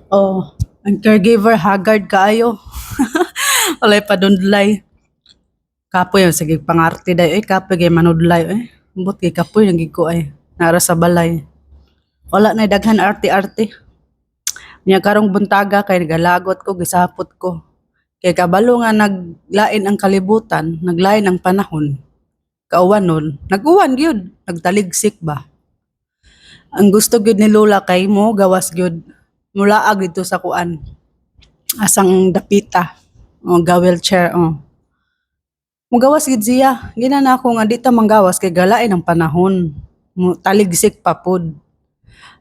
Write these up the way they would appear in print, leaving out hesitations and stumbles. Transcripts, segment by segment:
Oh, ang caregiver haggard kaayo. Walay padundlay. Kapoy yung sige pangarte day kapoy kay manudlay Ambot kay kapoy nang ko nara sa balay. Wala na daghan arte-arte. Nya karong buntaga kay galagot ko gisapot ko. Kay kabalo nga naglain ang kalibutan, naglain ang panahon. Kauwan nun, nag-uwan gyud, nagtaligsik ba. Ang gusto gyud ni Lola kay mo gawas gyud mulaag dito sa kuan. Asang dapita. O ga wheelchair Mugawas gid siya. Ginana ako nga di ta manggawas kay galain ang panahon. Taligsik pa pud.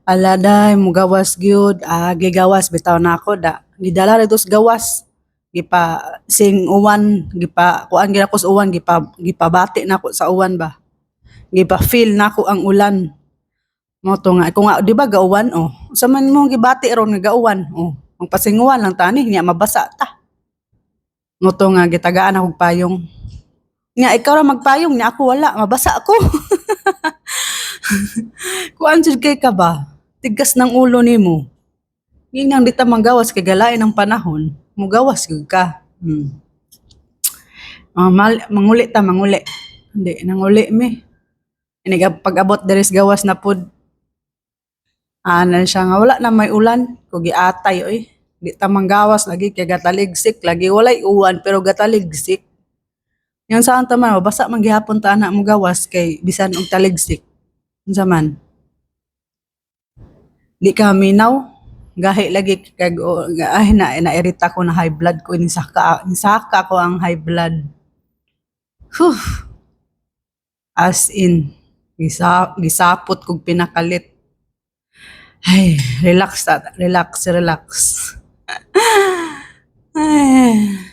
Aladay mugawas gyud. Gigawas bitaw na ako da. Gidala rito sa gawas. Gipa sing uwan, gipa kuan gyud ako sa uwan, gipabati na ako sa uwan ba. Gipa feel na ako ang ulan. Mo to nga ko nga di ba gauwan Sa man mo gibati ron nga gauwan Ang pasinguan lang tani niya mabasa ta. Mo to nga gitagaan ako og payong. Nga ikaw ra magpayong niya ako wala, mabasa ako. Kuan jud kay ka ba? Tigas ng ulo nimo. Nginang di ta manggawas kay galain ang panahon, mugawas gyud ka. Manguli ta manguli. Hindi nanguli mi. Ini pag-abot diri sa gawas na pud. Siya nga wala na may ulan, ko giatay Di ta manggawas lagi kay gataligsik lagi walay uwan pero gataligsik. Yang saan ta man basa man gihapon ta ana mo gawas kay bisan og taligsik. Unsa man? Di ka minaw gahi lagi kag nairita ko na high blood ko nisaka ko ang high blood. Whew. As in gisapot kog pinakalit. Ay, relax. Ay.